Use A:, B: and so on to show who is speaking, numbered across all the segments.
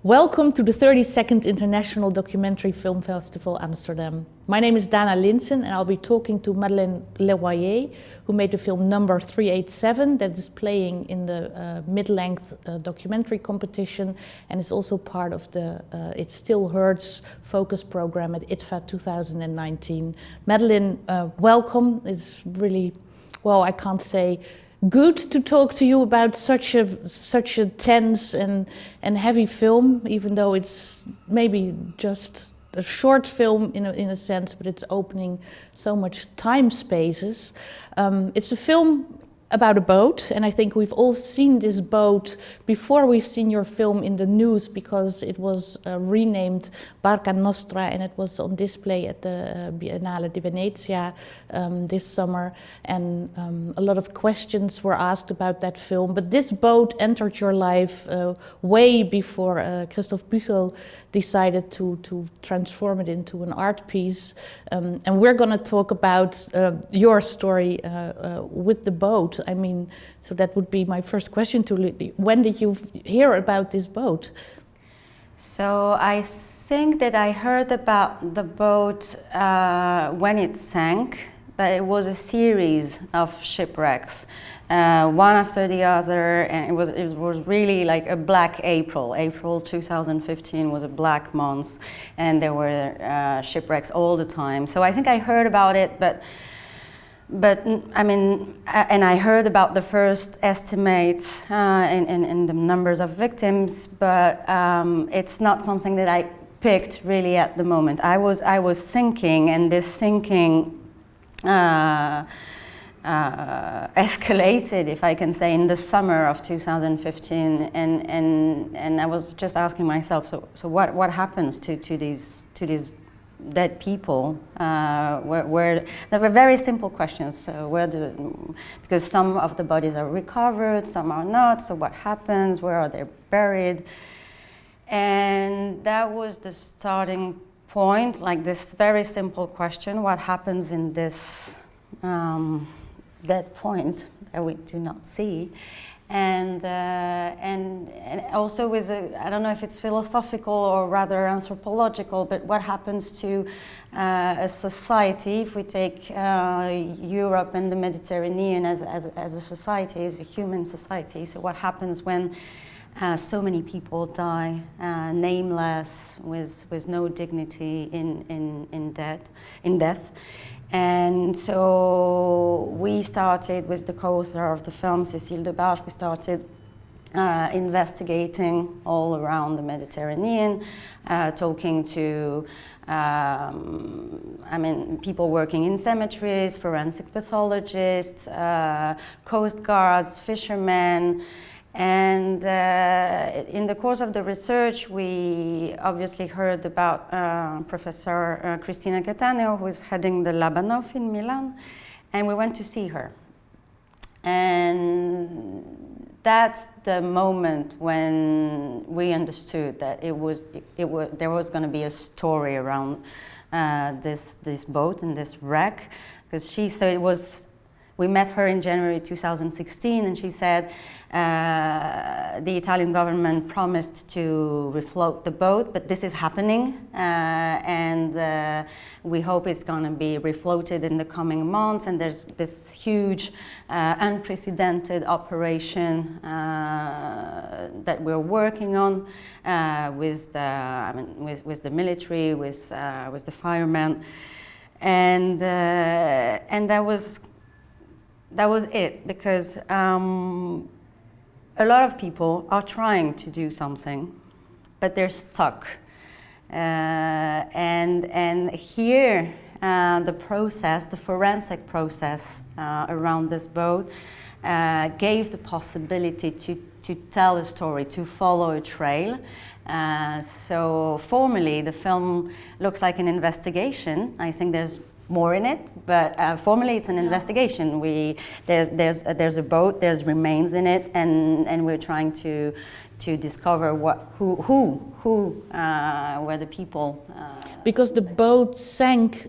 A: Welcome to the 32nd International Documentary Film Festival Amsterdam. My name is Dana Linssen and I'll be talking to Madeleine Leroyer, who made the film number 387 that is playing in the mid-length documentary competition and is also part of the It Still Hurts focus program at IDFA 2019. Madeleine, welcome. It's really, well, I can't say good to talk to you about such a tense and heavy film, even though it's maybe just a short film in a sense, but it's opening so much time spaces. It's a film about a boat, and I think we've all seen this boat before we've seen your film in the news, because it was renamed Barca Nostra and it was on display at the Biennale di Venezia this summer, and a lot of questions were asked about that film. But this boat entered your life way before Christophe Buchel decided to transform it into an art piece, and we're going to talk about your story with the boat. I mean, so that would be my first question to you. When did you hear about this boat?
B: So I think that I heard about the boat when it sank, but it was a series of shipwrecks, one after the other, and it was really like a black April. April 2015 was a black month, and there were shipwrecks all the time. So I think I heard about it, but I mean, and I heard about the first estimates and the numbers of victims, but it's not something that I picked really at the moment. I was sinking, and this sinking escalated, if I can say, in the summer of 2015, and I was just asking myself, so what happens to these dead people? Where there were very simple questions. So because some of the bodies are recovered, some are not. So what happens? Where are they buried? And that was the starting point, like this very simple question: what happens in this dead point that we do not see? And also with I don't know if it's philosophical or rather anthropological, but what happens to a society if we take Europe and the Mediterranean as a society, as a human society? So what happens when so many people die nameless, with no dignity in death? And so we started with the co-author of the film, Cécile Debarge, we started investigating all around the Mediterranean, talking to people working in cemeteries, forensic pathologists, coast guards, fishermen. And in the course of the research, we obviously heard about Professor Cristina Cattaneo, who is heading the Labanov in Milan, and we went to see her. And that's the moment when we understood that there was going to be a story around this boat and this wreck, because we met her in January 2016, and she said the Italian government promised to refloat the boat, but this is happening, and we hope it's going to be refloated in the coming months. And there's this huge, unprecedented operation that we're working on with the military, with the firemen, and that was it, because a lot of people are trying to do something, but they're stuck. And here, the forensic process around this boat gave the possibility to tell a story, to follow a trail. So formally, the film looks like an investigation. I think there's more in it, but formally it's an investigation. There's a boat, there's remains in it, and we're trying to discover who were the people.
A: Because the boat sank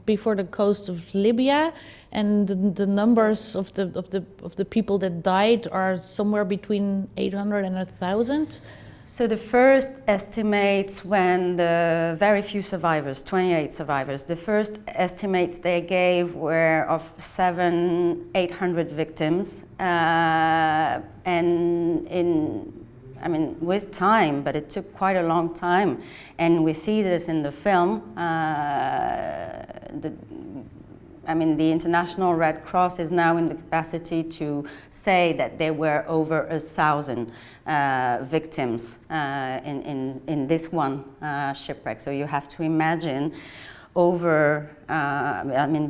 A: before the coast of Libya, and the numbers of the people that died are somewhere between 800 and 1,000.
B: So the first estimates, when the very few survivors, 28 survivors, the first estimates they gave were of 700-800 victims, and with time, but it took quite a long time, and we see this in the film. The International Red Cross is now in the capacity to say that there were over 1,000 victims in this one shipwreck. So you have to imagine over,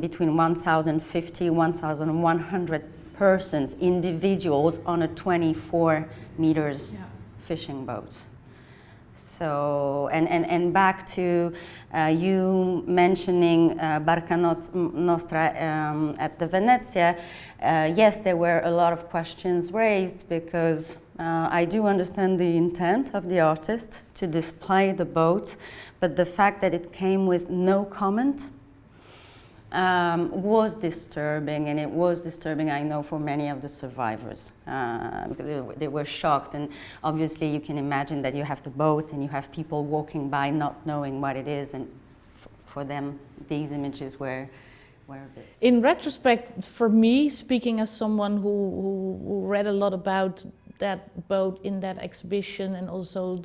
B: between 1,050, 1,100 persons, individuals on a 24 meters fishing boat. So, and back to you mentioning Barca Nostra at the Venezia, yes, there were a lot of questions raised, because I do understand the intent of the artist to display the boat, but the fact that it came with no comment was disturbing, and it was disturbing, I know, for many of the survivors, because they were shocked. And obviously you can imagine that you have the boat and you have people walking by not knowing what it is, and for them these images were a bit...
A: In retrospect, for me, speaking as someone who read a lot about that boat in that exhibition, and also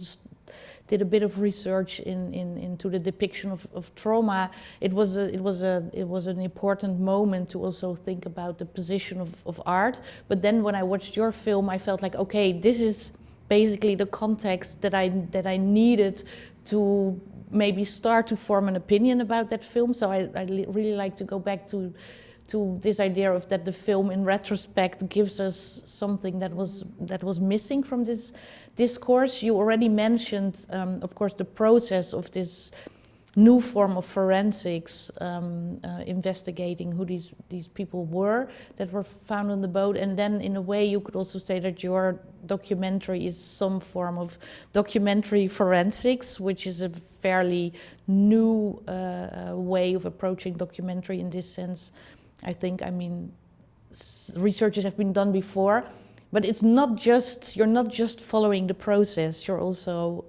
A: did a bit of research into the depiction of trauma, it was an important moment to also think about the position of art. But then when I watched your film, I felt like, okay, this is basically the context that I needed to maybe start to form an opinion about that film. So I really like to go back to this idea of that the film in retrospect gives us something that was missing from this discourse. You already mentioned, of course, the process of this new form of forensics, investigating who these people were that were found on the boat. And then in a way you could also say that your documentary is some form of documentary forensics, which is a fairly new way of approaching documentary in this sense. I think, researches have been done before, but it's not just, you're not just following the process, you're also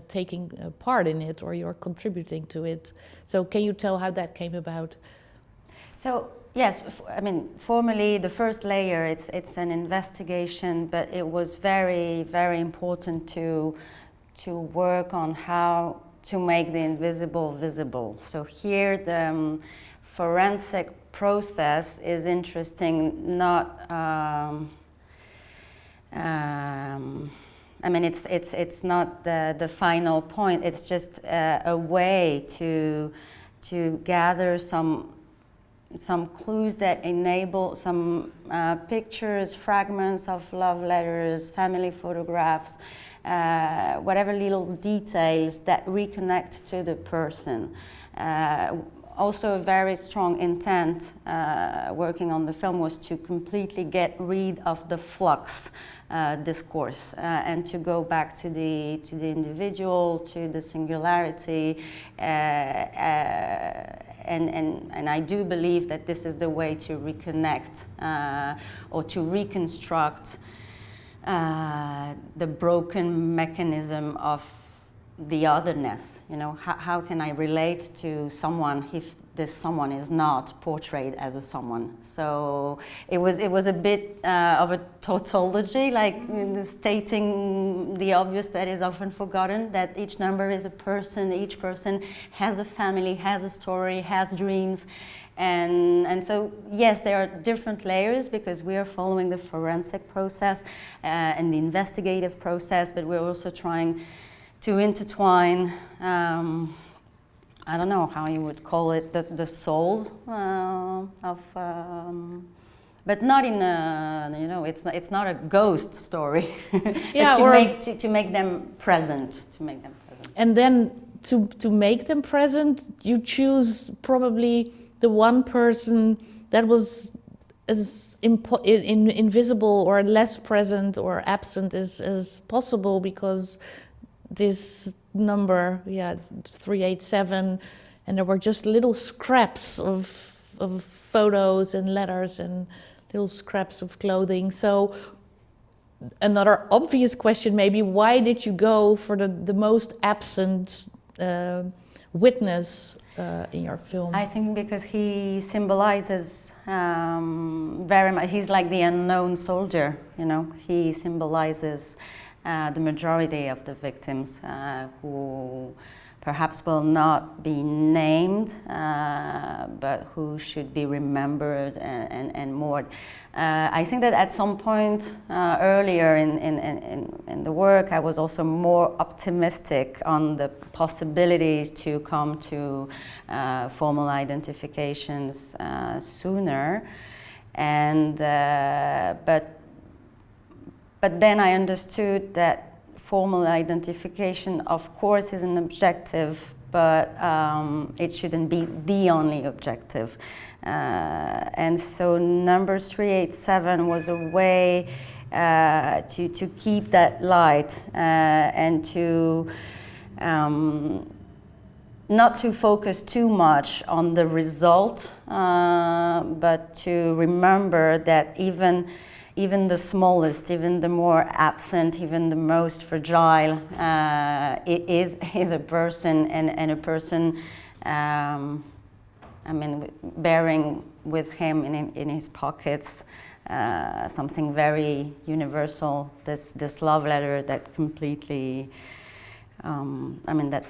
A: taking a part in it, or you're contributing to it. So can you tell how that came about?
B: So yes, formally the first layer, it's an investigation, but it was very, very important to work on how to make the invisible visible. So here the forensic process is interesting, not it's not the final point. It's just a way to gather some clues that enable some pictures, fragments of love letters, family photographs, whatever little details that reconnect to the person. Also, a very strong intent working on the film was to completely get rid of the flux discourse and to go back to the individual, to the singularity, and I do believe that this is the way to reconnect or to reconstruct the broken mechanism of the otherness. How can I relate to someone if this someone is not portrayed as a someone? So it was a bit of a tautology, like stating the obvious that is often forgotten, that each number is a person, each person has a family, has a story, has dreams. And so, yes, there are different layers because we are following the forensic process and the investigative process, but we're also trying to intertwine, I don't know how you would call it, the souls of, but not in a, it's not a ghost story.
A: Yeah,
B: to make them present,
A: And then to make them present, you choose probably the one person that was as invisible or less present or absent as possible, because this number, 387, and there were just little scraps of photos and letters and little scraps of clothing. So another obvious question maybe, why did you go for the most absent witness in your film?
B: I think because he symbolizes very much, he's like the unknown soldier, you know, he symbolizes the majority of the victims who perhaps will not be named, but who should be remembered and mourned. I think that at some point earlier in the work, I was also more optimistic on the possibilities to come to formal identifications sooner, and but then I understood that formal identification, of course, is an objective, but it shouldn't be the only objective. And so number 387 was a way to keep that light and to not to focus too much on the result, but to remember that even the smallest, even the more absent, even the most fragile, is a person, and a person, I mean, bearing with him in his pockets something very universal. This love letter that completely, I mean, that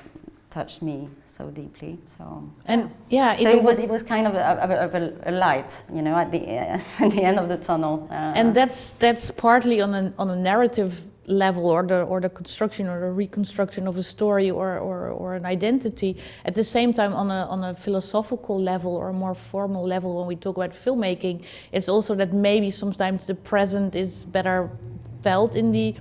B: touched me so deeply. So
A: and yeah,
B: so it was kind of a light, you know, at the end of the tunnel.
A: And that's partly on a narrative level, or the construction or the reconstruction of a story or an identity. At the same time, on a philosophical level or a more formal level, when we talk about filmmaking, it's also that maybe sometimes the present is better felt in the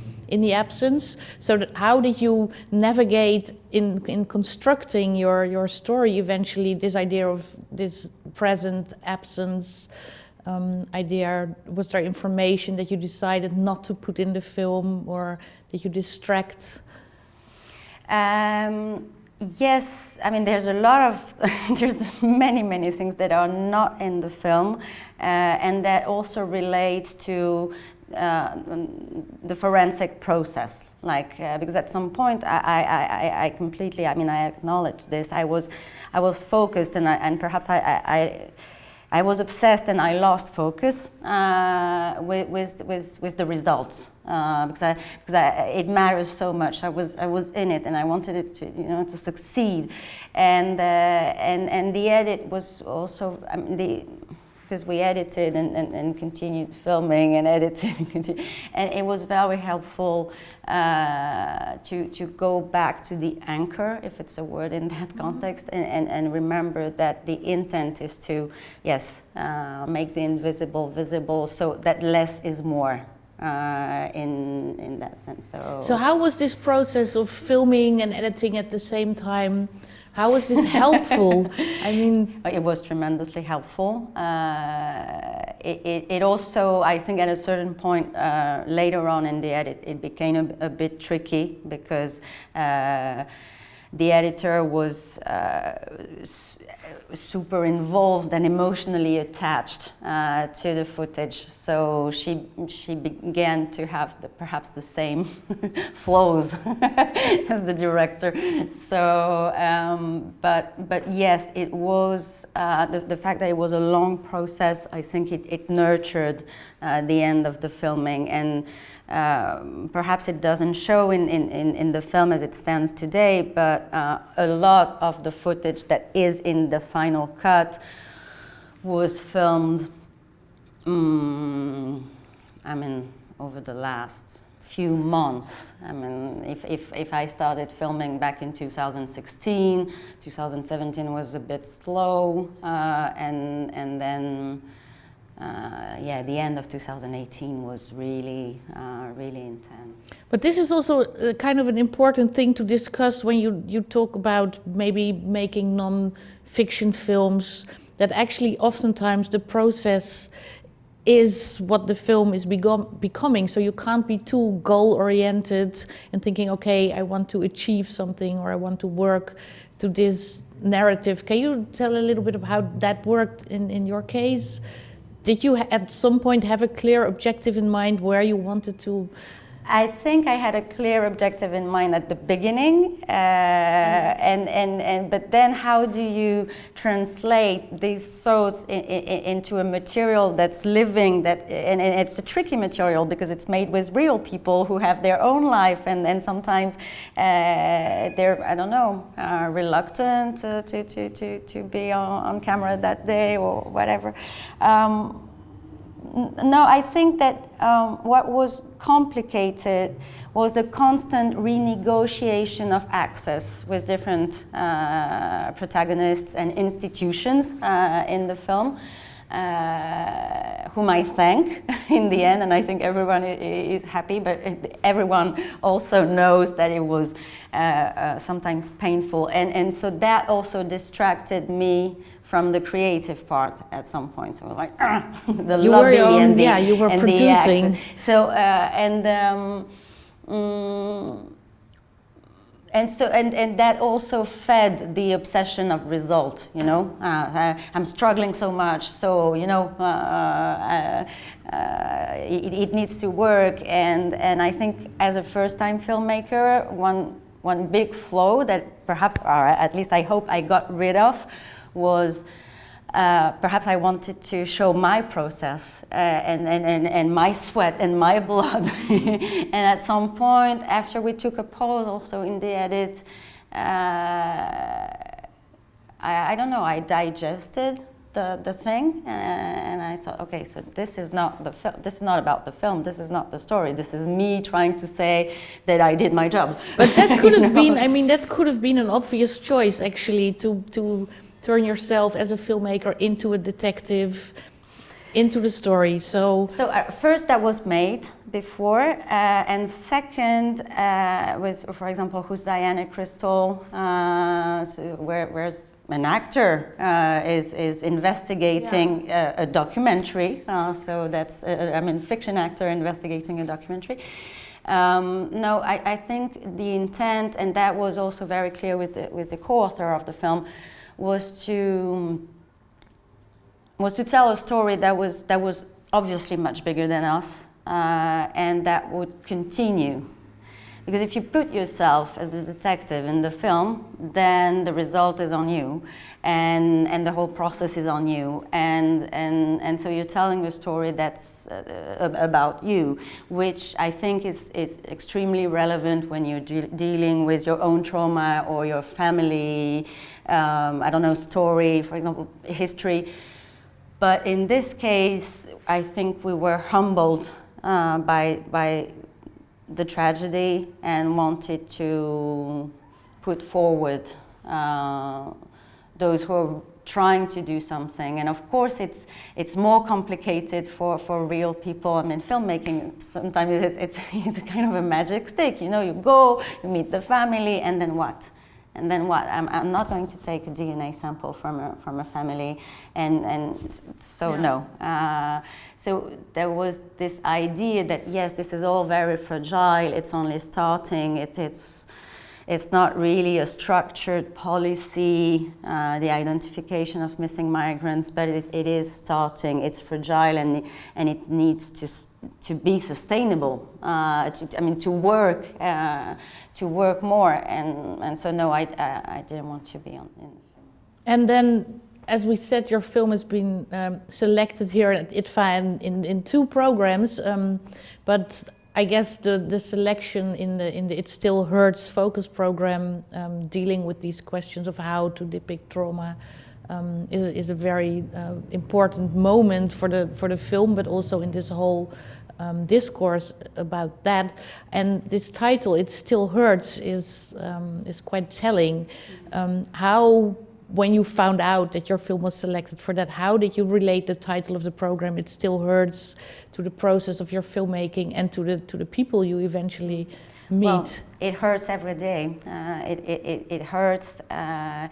A: absence. So that how did you navigate in constructing your story eventually, this idea of this present absence idea? Was there information that you decided not to put in the film, or did you distract?
B: Yes, I mean, there's a lot of, there's many things that are not in the film, and that also relate to the forensic process, like because at some point I completely, I mean, I acknowledge this. I was focused, and perhaps I was obsessed, and I lost focus with the results because it matters so much. I was in it, and I wanted it to, you know, to succeed, and the edit was also, I mean, because we edited and continued filming and editing, and it was very helpful to go back to the anchor, if it's a word in that context, and remember that the intent is to, yes, make the invisible visible, so that less is more. In that sense. So
A: how was this process of filming and editing at the same time? How was this helpful? I mean,
B: it was tremendously helpful. It also, I think, at a certain point later on in the edit, it became a bit tricky, because the editor was super involved and emotionally attached to the footage, so she began to have perhaps the same flows as the director. So, but yes, it was the fact that it was a long process. I think it nurtured the end of the filming, and perhaps it doesn't show in the film as it stands today, but a lot of the footage that is in the final cut was filmed, I mean, over the last few months. I mean, if I started filming back in 2016, 2017 was a bit slow, and then yeah, the end of 2018 was really intense.
A: But this is also kind of an important thing to discuss when you talk about maybe making non-fiction films, that actually oftentimes the process is what the film is becoming. So you can't be too goal-oriented and thinking, okay, I want to achieve something, or I want to work to this narrative. Can you tell a little bit of how that worked in your case? Did you at some point have a clear objective in mind where you wanted to?
B: I think I had a clear objective in mind at the beginning, but then how do you translate these thoughts into a material that's living? And it's a tricky material because it's made with real people who have their own life, and sometimes they're, I don't know, reluctant to be on camera that day or whatever. No, I think that what was complicated was the constant renegotiation of access with different protagonists and institutions in the film, whom I thank in the end, and I think everyone is happy, but everyone also knows that it was sometimes painful, and so that also distracted me from the creative part at some point. So like the
A: you
B: lobby
A: were
B: and the
A: you were
B: and
A: producing.
B: The so and that also fed the obsession of result. You know, I'm struggling so much, so you know it needs to work. And I think as a first-time filmmaker, one big flaw that perhaps, or at least I hope I got rid of, was perhaps I wanted to show my process and my sweat and my blood. And at some point, after we took a pause also in the edit, I don't know, I digested the thing, and I thought, okay, so this is not the film. This is not about the film. This is not the story. This is me trying to say that I did my job.
A: But that could have been, I mean, that could have been an obvious choice, actually, to turn yourself as a filmmaker into a detective, into the story. So
B: first that was made before, and second was, for example, Who's Diana Crystal, where's an actor is investigating a documentary. So that's I mean, fiction actor investigating a documentary. No, I think the intent, and that was also very clear with the co-author of the film, was to tell a story that was obviously much bigger than us, and that would continue. Because if you put yourself as a detective in the film, then the result is on you, and the whole process is on you, and so you're telling a story that's about you, which I think is extremely relevant when you're dealing with your own trauma or your family, I don't know, story, for example, history. But in this case, I think we were humbled by the tragedy and wanted to put forward those who are trying to do something. And of course it's more complicated for real people. I mean, filmmaking, sometimes it's kind of a magic stick, you know, you go, you meet the family, and then what? And then what? I'm not going to take a DNA sample from a family, and so yeah. No. So there was this idea that yes, this is all very fragile. It's only starting. It's not really a structured policy, the identification of missing migrants, but it is starting. It's fragile, and it needs to be sustainable. To work more, and so no, I didn't want to be on.
A: And then, as we said, your film has been selected here at IDFA in 2 programs, but I guess the selection in the It Still Hurts focus program, dealing with these questions of how to depict trauma, is a very important moment for the film, but also in this whole discourse about that. And this title, It Still Hurts, is quite telling. How, when you found out that your film was selected for that, how did you relate the title of the program, It Still Hurts, to the process of your filmmaking and to the people you eventually meet?
B: Well, it hurts every day. It hurts. I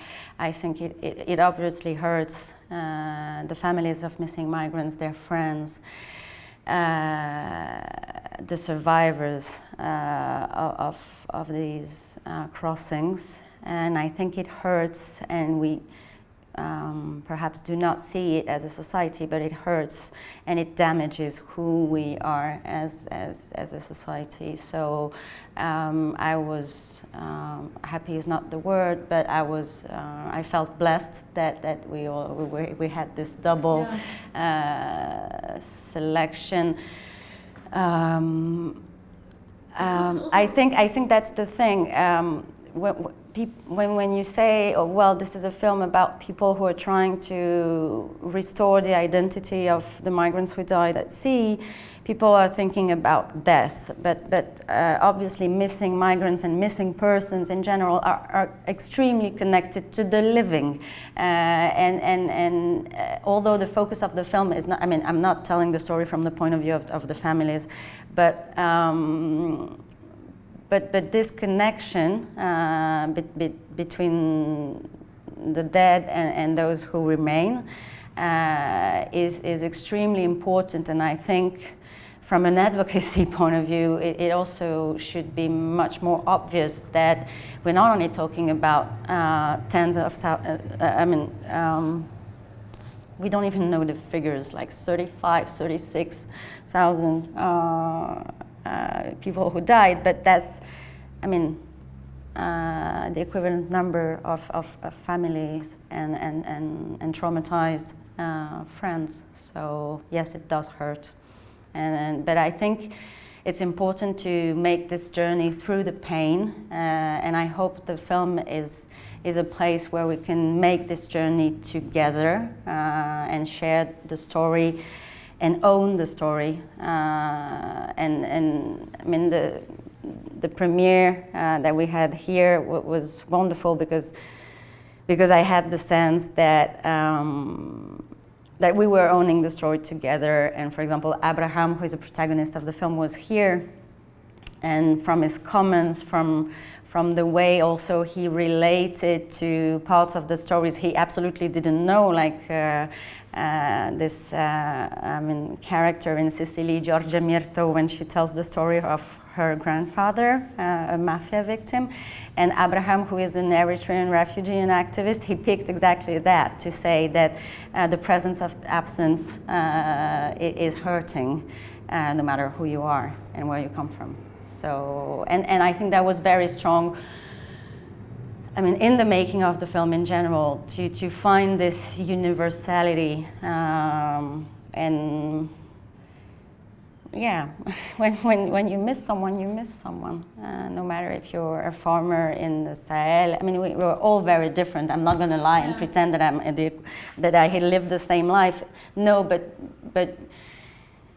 B: think it obviously hurts the families of missing migrants, their friends, the survivors of these crossings, and I think it hurts, and perhaps do not see it as a society, but it hurts and it damages who we are as a society. So I was happy is not the word, but I felt blessed that we had this double selection. I think that's the thing. When you say, oh, well, this is a film about people who are trying to restore the identity of the migrants who died at sea, people are thinking about death. But obviously missing migrants and missing persons in general are extremely connected to the living. And although the focus of the film is not, I mean, I'm not telling the story from the point of view of the families, but this connection between the dead and those who remain is extremely important, and I think from an advocacy point of view, it also should be much more obvious that we're not only talking about tens of we don't even know the figures, like 36,000 people who died, but that's, I mean, the equivalent number of families and traumatized friends. So yes, it does hurt, but I think it's important to make this journey through the pain, and I hope the film is a place where we can make this journey together and share the story and own the story. And I mean, the premiere that we had here was wonderful because I had the sense that that we were owning the story together. And for example, Abraham, who is the protagonist of the film, was here, and from his comments, from the way also he related to parts of the stories he absolutely didn't know, like this character in Sicily, Giorgia Mirto, when she tells the story of her grandfather, a mafia victim, and Abraham, who is an Eritrean refugee and activist, he picked exactly that, to say that the presence of absence is hurting, no matter who you are and where you come from. So, and I think that was very strong, I mean, in the making of the film in general, to find this universality, and yeah, when you miss someone, you miss someone, no matter if you're a farmer in the Sahel. I mean, we're all very different. I'm not going to lie and pretend that that I had lived the same life. No, but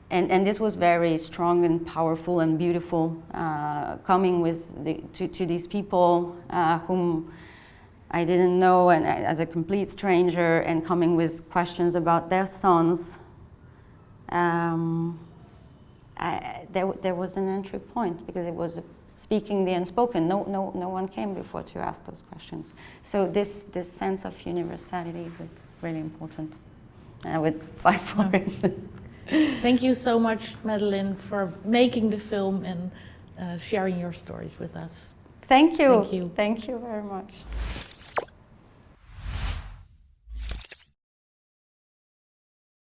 B: this was very strong and powerful and beautiful, coming to these people whom I didn't know, and as a complete stranger, and coming with questions about their sons. There was an entry point, because it was speaking the unspoken. No one came before to ask those questions. So this sense of universality was really important. I would fight for it.
A: Thank you so much, Madeleine, for making the film and sharing your stories with us.
B: Thank you.
A: Thank you.
B: Thank you very much.